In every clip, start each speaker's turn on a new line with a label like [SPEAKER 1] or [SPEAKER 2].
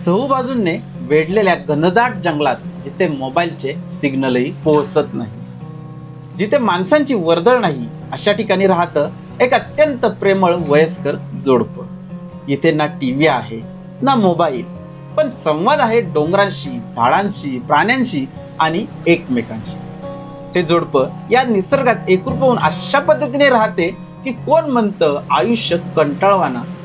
[SPEAKER 1] चहूबाजूंनी वेढलेल्या घनदाट जंगलात जिथे मोबाईलचे सिग्नलही पोहोचत नाही, जिथे माणसांची वर्दळ नाही, अशा ठिकाणी राहतं एक अत्यंत प्रेमळ वयस्कर जोडपं. इथे ना टीव्ही आहे ना मोबाईल, पण संवाद आहे डोंगरांशी, झाडांशी, प्राण्यांशी आणि एकमेकांशी. हे जोडपं या निसर्गात एकरूप होऊन अशा पद्धतीने राहते की कोण म्हणतं आयुष्य कंटाळवाणं असतं.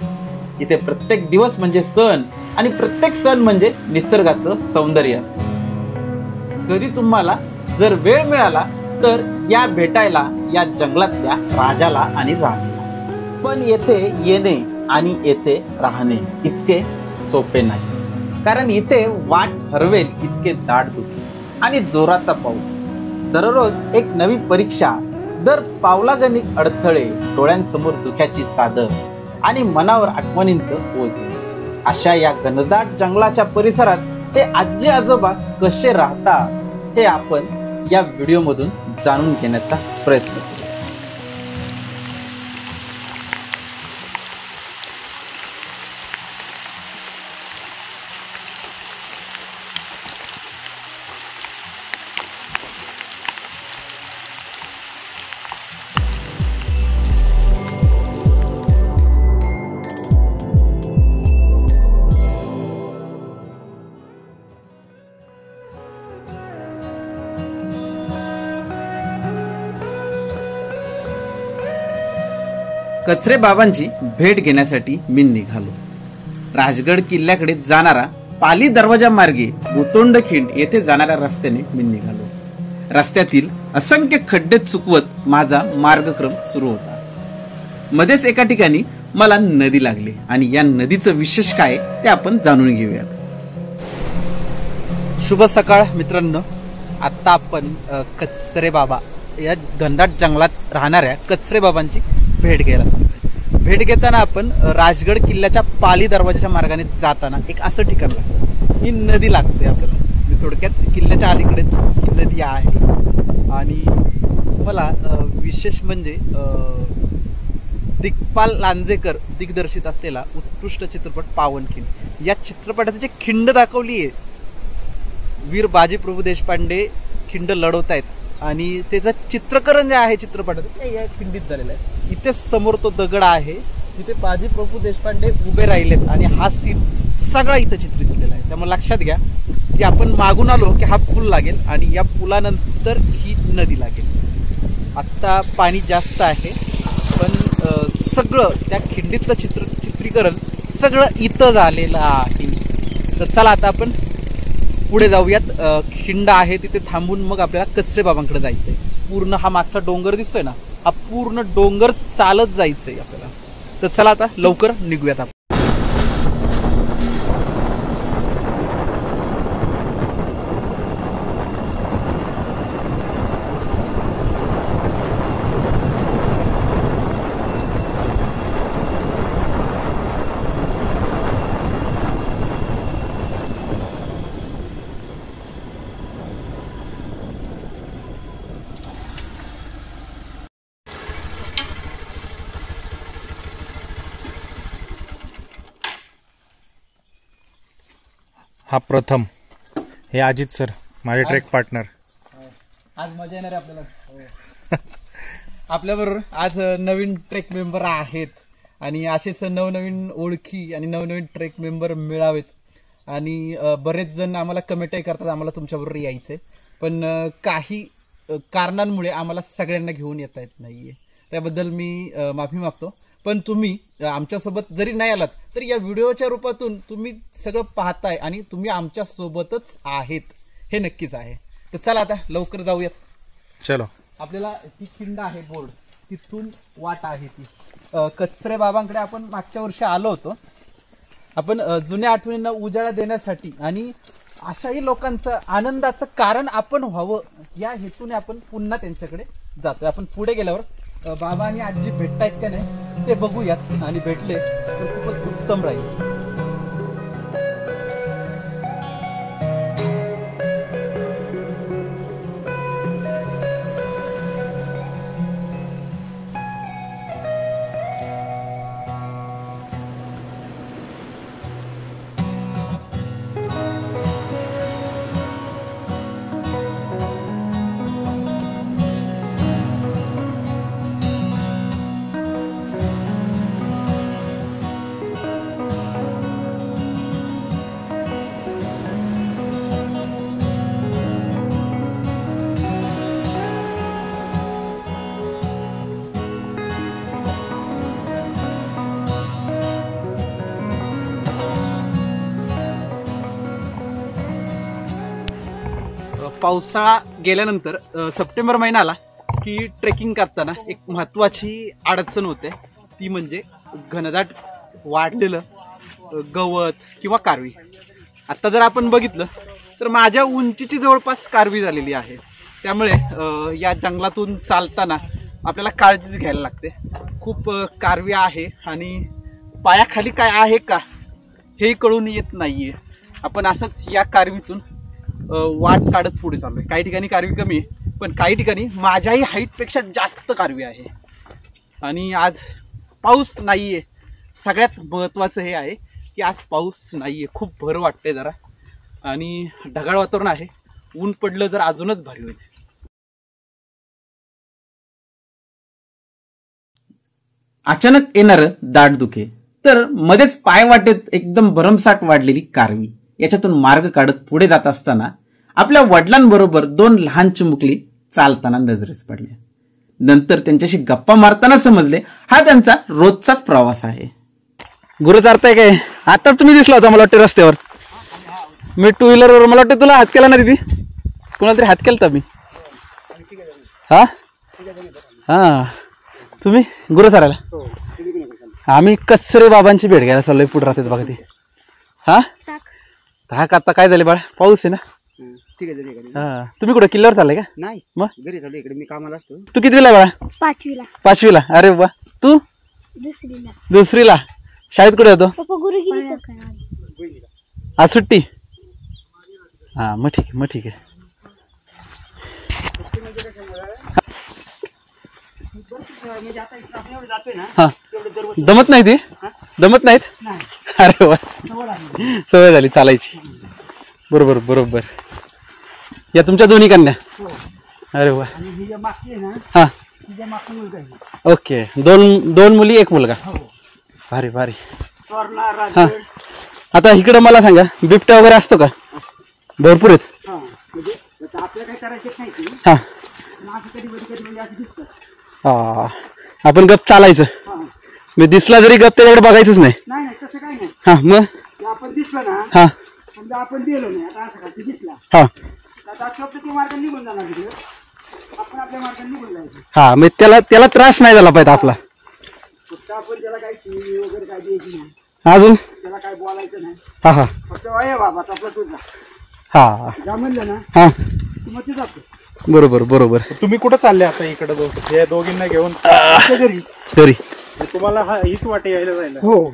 [SPEAKER 1] इथे प्रत्येक दिवस म्हणजे सण आणि प्रत्येक सण म्हणजे निसर्गाचं सौंदर्य असतं. कधी तुम्हाला जर वेळ मिळाला तर या भेटायला या जंगलातल्या राजाला आणि राणीला. पण येथे येणे आणि येथे राहणे इतके सोपे नाही, कारण इथे वाट हरवेल इतके दाट धुके आणि जोराचा पाऊस, दररोज एक नवी परीक्षा, दर पावलागणिक अडथळे, डोळ्यांसमोर धुक्याची चादर आणि मनावर आठवणींचं ओझे. अशा या घनदाट जंगलाच्या परिसरात हे आजी आजोबा कसे राहतात हे आपण या व्हिडिओमधून जाणून घेण्याचा प्रयत्न करू. कचरे बाबांची भेट घेण्यासाठी मी निघालो. राजगड किल्ल्याकडे जाणारा पाली दरवाजा मार्गे भूतोंडखिंड येथे जाणाऱ्या रस्त्याने मी निघालो. रस्त्यातील असंख्य खड्डे चुकवत माझा मार्गक्रम सुरू होता. मध्येच एका ठिकाणी मला नदी लागली आणि या नदीचं विशेष काय ते आपण जाणून घेऊयात. शुभ सकाळ मित्रांनो. आता आपण कचरे बाबा या घनदाट जंगलात राहणाऱ्या कचरे बाबांची भेट घ्यायला सांगतो. भेट घेताना आपण राजगड किल्ल्याच्या पाली दरवाजाच्या मार्गाने जाताना एक असं ठिकाण लागतं, ही नदी लागते आपल्याला. थोडक्यात किल्ल्याच्या अलीकडेच ही नदी आहे. आणि मला विशेष म्हणजे दिग्पाल लांजेकर दिग्दर्शित असलेला उत्कृष्ट चित्रपट पावनखिंड, या चित्रपटाची जी खिंड दाखवली आहे, वीर बाजी प्रभू देशपांडे खिंड लढवत आहेत आणि त्याचं चित्रकरण जे आहे चित्रपटात या खिंडीत झालेलं आहे. इथे समोर तो दगड आहे जिथे बाजी प्रभू देशपांडे उभे राहिलेत आणि हा सीन सगळा इथं चित्रित केलेला आहे. त्यामुळे लक्षात घ्या की आपण मागून आलो की हा पूल लागेल आणि या पुलानंतर ही नदी लागेल. आत्ता पाणी जास्त आहे, पण सगळं त्या खिंडीतलं चित्रीकरण सगळं इथं झालेलं आहे. तर चला आता आपण पुढे जाऊयात. खिंड आहे तिथे थांबून मग आपल्याला कचरे बाबांकडे जायचंय. पूर्ण हा मागचा डोंगर दिसतोय ना, हा पूर्ण डोंगर चालत जायचंय आपल्याला. तर चला आता लवकर निघूयात आपण.
[SPEAKER 2] हा प्रथम, हे अजित सर माझे ट्रेक पार्टनर.
[SPEAKER 1] आज मजा येणार आहे आपल्याला. आपल्याबरोबर आज नवीन ट्रेक मेंबर आहेत आणि असेच नवनवीन ओळखी आणि नवनवीन ट्रेक मेंबर मिळावेत. आणि बरेच जण आम्हाला कमेंटही करतात आम्हाला तुमच्याबरोबर यायचंय, पण काही कारणांमुळे आम्हाला सगळ्यांना घेऊन येता येत नाहीये. त्याबद्दल मी माफी मागतो. पण तुम्ही आमच्यासोबत जरी नाही आलात तरी या व्हिडिओच्या रूपातून तुम्ही सगळं पाहताय आणि तुम्ही आमच्यासोबतच आहेत हे नक्कीच आहे. तर चला आता लवकर जाऊयात.
[SPEAKER 2] चलो.
[SPEAKER 1] आपल्याला ती खिंड आहे बोर्ड, तिथून वाट आहे ती. कचरे बाबांकडे आपण मागच्या वर्षी आलो होतो. आपण जुन्या आठवणींना उजाळा देण्यासाठी आणि अशाही लोकांचं आनंदाचं कारण आपण व्हावं या हेतूने आपण पुन्हा त्यांच्याकडे जातोय. आपण पुढे गेल्यावर बाबा आणि आजी भेटतायत का नाही ते बघूयात, आणि भेटले तर खूपच उत्तम राहील. पावसाळा गेल्यानंतर सप्टेंबर महिना आला की ट्रेकिंग करताना एक महत्वाची अडचण होते, ती म्हणजे घनदाट वाढलेलं गवत किंवा कारवी. आता जर आपण बघितलं तर माझ्या उंचीची जवळपास कारवी झालेली आहे. त्यामुळे या जंगलातून चालताना आपल्याला काळजी घ्यायला लागते. खूप कारवी आहे आणि पायाखाली काय आहे का हे कळून येत नाहीये. आपण असंच या कारवीतून वाट काढत पुढे चाललोय. काही ठिकाणी कारवी कमी आहे, पण काही ठिकाणी माझ्याही हाईटपेक्षा जास्त कारवी आहे. आणि आज पाऊस नाहीये. सगळ्यात महत्त्वाचं हे आहे की आज पाऊस नाहीये. खूप भर वाटते जरा आणि ढगाळ वातावरण आहे. ऊन पडलं तर अजूनच भारी होईल. अचानक येणारं दाट धुके, तर मध्येच पाय वाटेत एकदम भरमसाठ वाढलेली कारवी. याच्यातून मार्ग काढत पुढे जात असताना आपल्या वडिलांबरोबर 2 लहान चिमुकली चालताना नजरेस पडल्या. नंतर त्यांच्याशी गप्पा मारताना समजले हा त्यांचा रोजचाच प्रवास आहे. गुरु चारताय काय? आता तुम्ही दिसला होता मला वाटतं रस्त्यावर. मी 2 व्हीलरवर, मला वाटतं तुला हात केला ना तिथे, कोणाला तरी हात केला मी. हा हा तुम्ही गुरु चारायला? आम्ही कचरे बाबांची भेट घ्यायला चाललोय. पुढे राहतात बघा ते. हा धाक. आता काय झाले बाळा, पाऊस आहे ना.
[SPEAKER 3] ठीक आहे.
[SPEAKER 1] हा तुम्ही कुठे किल्ल्यावर चाललाय का?
[SPEAKER 3] नाही,
[SPEAKER 1] मग
[SPEAKER 3] घरी चालू. इकडे मी कामाला असतो.
[SPEAKER 1] तू कितवीला बाळा?
[SPEAKER 4] 5वीला.
[SPEAKER 1] 5वीला. अरे वा. तू?
[SPEAKER 4] 2रीला.
[SPEAKER 1] 2रीला. शाळेत कुठे होतो?
[SPEAKER 4] पप्पा गुरुगिरी.
[SPEAKER 1] आज सुट्टी? हा मग ठीक आहे. हा दमत नाही ते? दमत नाहीत? अरे वा, सवय झाली चालायची. बरोबर. या तुमच्या दोन्ही कन्या? अरे वा. हा ओके. 2 मुली 1 मुलगा. भारी. हा आता इकडे मला सांगा, बिबट्या वगैरे असतो का? भरपूर आहेत. हा हा आपण गप चालायचं. मी दिसला जरी गप त्याच्याकडे बघायचंच नाही.
[SPEAKER 3] तसं काय नाही.
[SPEAKER 1] हा मग
[SPEAKER 3] आपण दिसलो ना,
[SPEAKER 1] हा
[SPEAKER 3] समजा आपण गेलो नाही, आता असं काय दिसला
[SPEAKER 1] हा
[SPEAKER 3] आता ते मार्ग निघून जाणार तिकडे, आपण आपल्या मार्गाने निघून जायचं.
[SPEAKER 1] हा मग त्याला त्रास नाही झाला पाहिजे आपला.
[SPEAKER 3] फक्त आपण त्याला काही टीव्ही वगैरे काय द्यायची नाही,
[SPEAKER 1] अजून
[SPEAKER 3] त्याला काय बोलायचं नाही.
[SPEAKER 1] हा
[SPEAKER 3] फक्त आहे बाबा आपला तुझा
[SPEAKER 1] हा
[SPEAKER 3] जा म्हणलं ना
[SPEAKER 1] हा
[SPEAKER 3] की मग ते जातो.
[SPEAKER 1] बरोबर.
[SPEAKER 2] तुम्ही कुठं चालले आता? इकडे हे दोघींना घेऊन
[SPEAKER 1] घरी.
[SPEAKER 2] तुम्हाला हीच वाटे यायला जायला?
[SPEAKER 3] हो.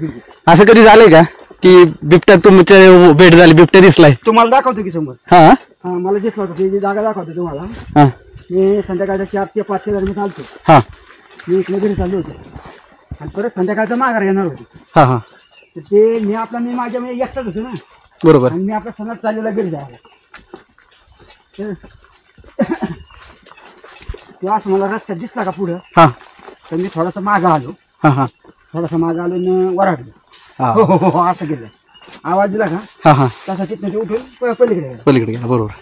[SPEAKER 1] असं कधी झालंय का की बिबट्या तुमच्या भेट झाली, बिबट्या दिसलाय?
[SPEAKER 3] तुम्हाला दाखवतो की समोर.
[SPEAKER 1] हा
[SPEAKER 3] मला दिसला होता, त्याची जागा दाखवतो तुम्हाला.
[SPEAKER 1] हा
[SPEAKER 3] मी संध्याकाळच्या 4 ते 5 दरम्यान चालतो.
[SPEAKER 1] हा
[SPEAKER 3] मी इकडे घरी चाललो होतो आणि परत संध्याकाळचा माघार येणार होती.
[SPEAKER 1] हा
[SPEAKER 3] तर ते मी माझ्या मी एकटाच होतो ना,
[SPEAKER 1] बरोबर.
[SPEAKER 3] आणि मी आपल्या सणात चाललेला घरी जायला. तेव्हा असं मला रस्त्यात दिसला का पुढं,
[SPEAKER 1] हा
[SPEAKER 3] तर मी थोडासा मागं आलो.
[SPEAKER 1] हा
[SPEAKER 3] थोडासा मागं आलो आणि वराडलो.
[SPEAKER 1] हा
[SPEAKER 3] हो असं केलं. आवाज दिला का
[SPEAKER 1] हा
[SPEAKER 3] तसा तिथं ते उठून पलीकडे गेला.
[SPEAKER 1] पलीकडे गेला. बरोबर.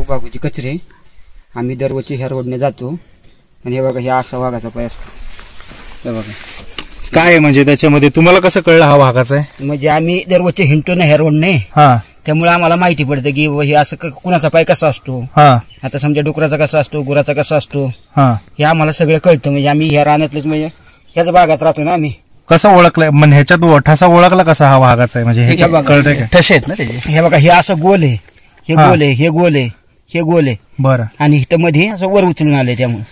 [SPEAKER 3] बागूची कचरे आम्ही दरवर्षी ह्या रोडने जातो. आणि हे बघा, हे असा वाघाचा पाय असतो. हे बघा
[SPEAKER 2] काय म्हणजे त्याच्यामध्ये तुम्हाला कसं कळलं हा वाघाचा आहे?
[SPEAKER 3] म्हणजे आम्ही दरवर्षी हिंडतो ना ह्या रोडने,
[SPEAKER 2] हा
[SPEAKER 3] त्यामुळे आम्हाला माहिती पडतं की हे असं कुणाचा पाय कसा असतो.
[SPEAKER 2] हा
[SPEAKER 3] आता समजा डुकराचा कसा असतो, गुराचा कसा असतो,
[SPEAKER 2] हा
[SPEAKER 3] हे आम्हाला सगळं कळतं. म्हणजे आम्ही ह्या रानातलेच, म्हणजे ह्याच भागात राहतो ना आम्ही.
[SPEAKER 2] कसं ओळखलंय म्हणजे ह्याच्यात ठसा ओळखला कसा हा वाघाचा आहे? म्हणजे ह्याच्यात कळतंय का?
[SPEAKER 1] ठसे आहेत ना त्याचे.
[SPEAKER 3] हे बघा, हे असं गोल आहे, हे
[SPEAKER 2] हा.
[SPEAKER 3] गोल आहे, हे गोल आहे, हे गोल आहे,
[SPEAKER 2] बरं.
[SPEAKER 3] आणि इथं मध्ये असं वर उचलून आलंय. त्यामुळे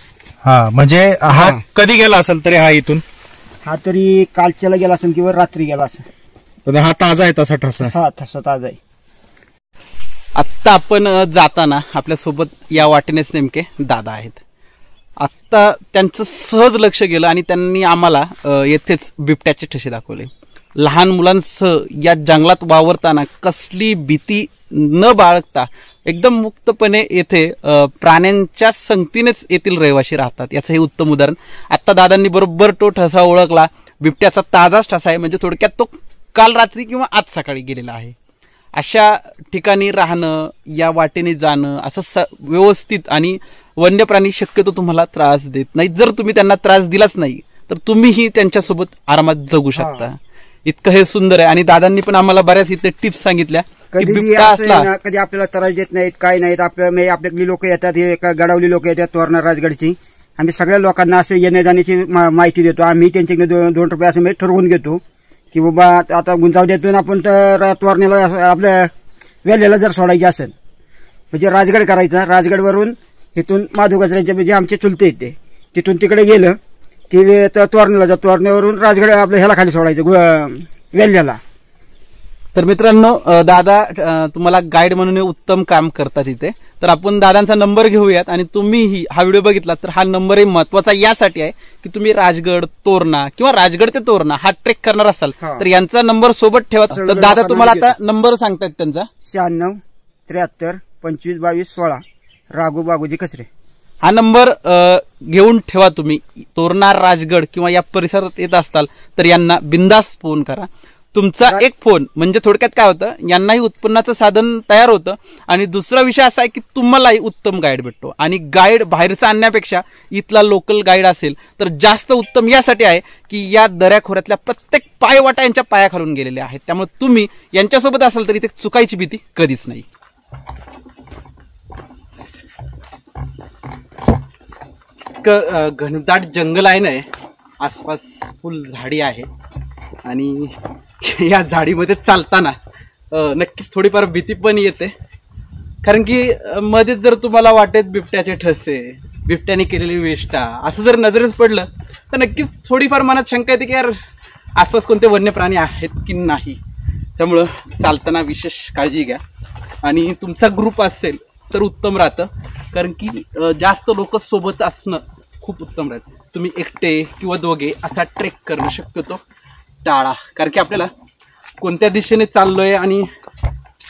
[SPEAKER 2] हा म्हणजे हा
[SPEAKER 3] हा.
[SPEAKER 2] कधी गेला असेल तरी हा इथून?
[SPEAKER 3] हा तरी कालच्याला गेला असेल किंवा रात्री गेला असेल.
[SPEAKER 2] म्हणजे हा ताजा आहे तसा ठसा?
[SPEAKER 3] हा तसा ताजा आहे.
[SPEAKER 1] आत्ता आपण जाताना आपल्यासोबत या वाटेनेच नेमके दादा आहेत. आत्ता त्यांचं सहज लक्ष गेलं आणि त्यांनी आम्हाला येथेच बिबट्याचे ठसे दाखवले. लहान मुलांसह या जंगलात वावरताना कसली भीती न बाळगता एकदम मुक्तपणे येथे प्राण्यांच्या संगतीनेच येथील रहिवासी राहतात. याचं हे उत्तम उदाहरण. आत्ता दादांनी बरोबर तो ठसा ओळखला. बिबट्याचा ताजाच ठसा आहे, म्हणजे थोडक्यात तो काल रात्री किंवा आज सकाळी गेलेला आहे. अशा ठिकाणी राहणं, या वाटेने जाणं, असं व्यवस्थित आणि वन्य प्राणी शक्यतो तुम्हाला त्रास देत नाही. जर तुम्ही त्यांना त्रास दिलाच नाही तर तुम्हीही त्यांच्यासोबत आरामात जगू शकता. इतकं हे सुंदर आहे. आणि दादांनी पण आम्हाला बऱ्याच इथे टिप्स सांगितल्या
[SPEAKER 3] कधी बी
[SPEAKER 1] बिबटा
[SPEAKER 3] असं आहे
[SPEAKER 1] असला
[SPEAKER 3] ना, कधी आपल्याला त्रास देत नाहीत, काय नाहीत. आपल्यातली लोक येतात, हे गडावली लोक येतात तोरणा राजगडची. आम्ही सगळ्या लोकांना असं येण्या जाण्याची माहिती देतो. आम्ही त्यांच्याकडे 2 रुपये असं ठरवून घेतो की बाबा आता गुंजावड्यातून आपण तर तोरण्याला आपल्या वेल्ह्याला जर सोडायची असेल म्हणजे राजगड करायचा. राजगडवरून इथून माधव गजऱ्यांचे म्हणजे आमचे चुलते येते, तिथून तिकडे गेलं की तोरण्याला जा, तोरण्यावरून राजगड आपल्या ह्याला खाली सोडायचं वेल्ह्याला.
[SPEAKER 1] तर मित्रांनो, दादा तुम्हाला गाईड म्हणून उत्तम काम करतात इथे. तर आपण दादांचा नंबर घेऊयात आणि तुम्हीही हा व्हिडिओ बघितला तर हा नंबरही महत्वाचा यासाठी आहे की तुम्ही राजगड तोरणा किंवा राजगड ते तोरणा हा ट्रेक करणार असाल तर यांचा नंबर सोबत ठेवा. तर दादा तुम्हाला आता नंबर सांगतायत त्यांचा
[SPEAKER 3] 96 73 25 22 16 राघू बागुजी कचरे.
[SPEAKER 1] हा नंबर घेऊन ठेवा तुम्ही. तोरणा राजगड किंवा या परिसरात येत असताल तर यांना बिंदास फोन करा. तुमचा एक फोन म्हणजे थोडक्यात काय होतं, यांनाही उत्पन्नाचं साधन तयार होतं आणि दुसरा विषय असा आहे की तुम्हालाही उत्तम गाईड भेटतो. आणि गाईड बाहेरचा आणण्यापेक्षा इथला लोकल गाईड असेल तर जास्त उत्तम यासाठी आहे की या दऱ्याखोऱ्यातल्या प्रत्येक पायवाटा यांच्या पायाखालून गेलेल्या आहेत. त्यामुळे तुम्ही यांच्यासोबत असाल तर इथे चुकायची भीती कधीच नाही. घनदाट जंगल आहे ना, आसपास फुल झाडी आहे आणि या झाडीमध्ये चालताना नक्कीच थोडीफार भीती पण येते. कारण की मध्येच जर तुम्हाला वाटेत बिबट्याचे ठसे, बिबट्याने केलेली वेष्टा असं जर नजरेस पडलं तर नक्कीच थोडीफार मनात शंका येते की यार आसपास कोणते वन्य प्राणी आहेत की नाही. त्यामुळं चालताना विशेष काळजी घ्या आणि तुमचा ग्रुप असेल तर उत्तम राहतं. कारण की जास्त लोक सोबत असणं खूप उत्तम राहतं. तुम्ही एकटे किंवा दोघे असा ट्रेक करणं शक्यतो टाळा. कारण की आपल्याला कोणत्या दिशेने चाललोय आणि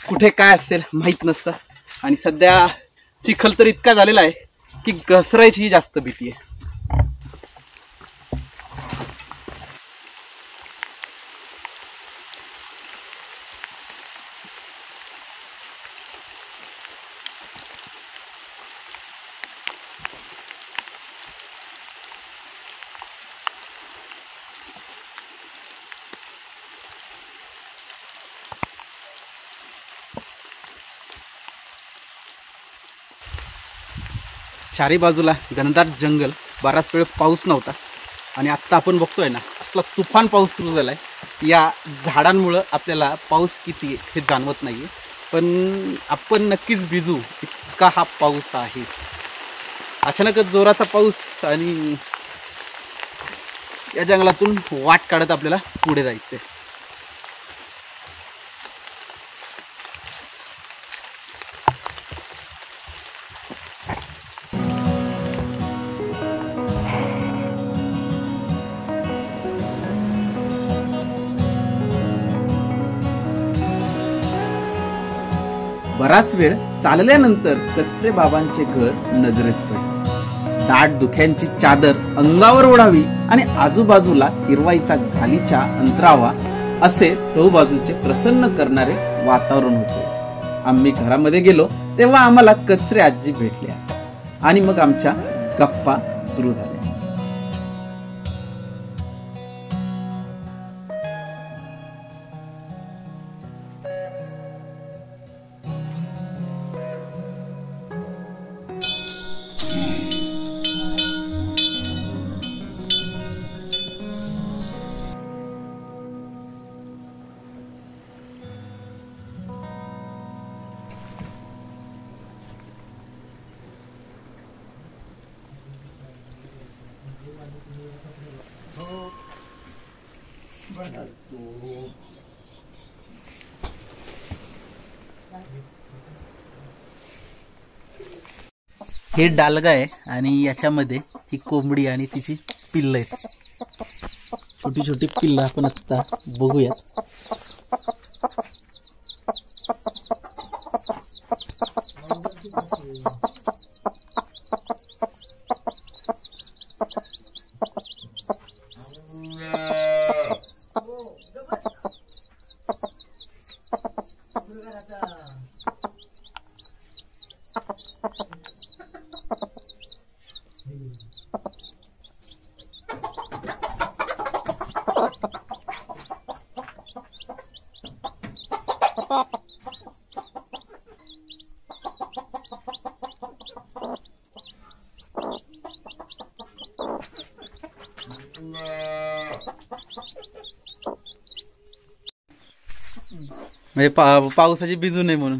[SPEAKER 1] कुठे काय असेल माहीत नसतं. आणि सध्या चिखल तर इतका झालेला आहे की घसरायची जास्त भीती आहे. चारी बाजूला घनदाट जंगल, बराच वेळ पाऊस नव्हता आणि आत्ता आपण बघतोय ना असला तुफान पाऊस सुरू झालाय. या झाडांमुळं आपल्याला पाऊस किती हे जाणवत नाहीये, पण आपण नक्कीच भिजू इतका हा पाऊस आहे. अचानकच जोराचा पाऊस आणि या जंगलातून वाट काढत आपल्याला पुढे जायचंय. बराच वेळ चालल्यानंतर कचरे बाबांचे घर नजरेस पडले. दाट धुक्यांची चादर अंगावर ओढावी आणि आजूबाजूला हिरवाईचा गालीचा अंतरावा असे चहूबाजूचे प्रसन्न करणारे वातावरण होते. आम्ही घरामध्ये गेलो तेव्हा आम्हाला कचरे आजी भेटल्या आणि मग आमच्या गप्पा सुरू झाल्या. हे डालगा आहे आणि याच्यामध्ये ही कोंबडी आणि तिची पिल्ल आहेत. छोटी छोटी पिल्ल आपण आता बघूयात. म्हणजे पावसाची बिजू नाही म्हणून.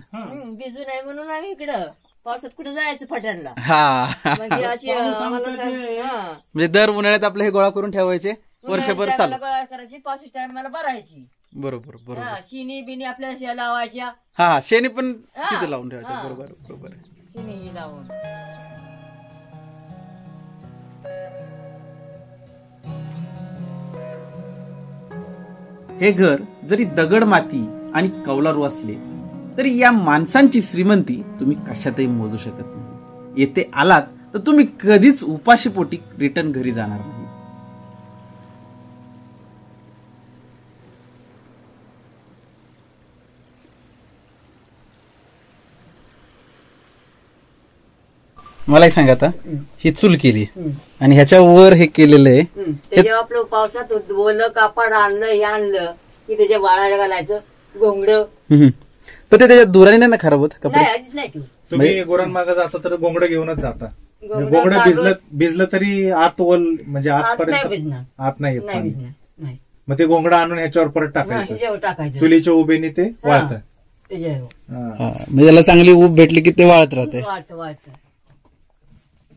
[SPEAKER 5] भिजू नाही म्हणून आम्ही इकडं पावसात कुठे जायचं फट्यानला.
[SPEAKER 1] हा
[SPEAKER 5] म्हणजे अशी आम्हाला
[SPEAKER 1] म्हणजे दर उन्हाळ्यात आपलं हे गोळा करून ठेवायचे, वर्षभर चालू.
[SPEAKER 5] गोळा करायची, पावसाच्या टायमाला भरायची.
[SPEAKER 1] बरोबर बरोबर.
[SPEAKER 5] शिनी बिनी आपल्याला लावायच्या.
[SPEAKER 1] हा शेणी पण तिथे लावून ठेवायचे. बरोबर बरोबर.
[SPEAKER 5] शिनी लावून.
[SPEAKER 1] हे घर जरी दगड माती आणि कौलारू असले तरी या माणसांची श्रीमंती तुम्ही कशातही मोजू शकत नाही. येथे आलात तर तुम्ही कधीच उपाशीपोटी रिटर्न घरी जाणार नाही. मला एक सांगा, आता ही चूल केली आणि ह्याच्यावर हे केलेलं आहे.
[SPEAKER 5] त्याच्यावर आपलं पावसात ओलं कापड आणलं, हे आणलं की त्याच्या वाळायला घालायचं. घोंगड
[SPEAKER 1] पण ते त्याच्या दुराने नाही ना खराब होत कपडे.
[SPEAKER 5] नाही, आधीच नाही तू.
[SPEAKER 2] तुम्ही गुरांमागे जाता तर घोंगडं घेऊनच जाता. घोंगडं भिजलं तरी आत ओल म्हणजे
[SPEAKER 5] नाही
[SPEAKER 2] आतपर्यंत
[SPEAKER 5] भिजणार.
[SPEAKER 2] आत नाही येत
[SPEAKER 5] नाही
[SPEAKER 2] पाणी.
[SPEAKER 5] भिजणार. नाही.
[SPEAKER 2] मग ते घोंगडं आणून ह्याच्यावर परत टाकायचं.
[SPEAKER 5] ह्याच्यावर टाकायचं.
[SPEAKER 2] चुलीच्या उभेने ते वाळतं.
[SPEAKER 5] त्याच्यावर
[SPEAKER 1] म्हणजे त्याला चांगली ऊब भेटली की ते वाळत राहते.
[SPEAKER 5] वाटत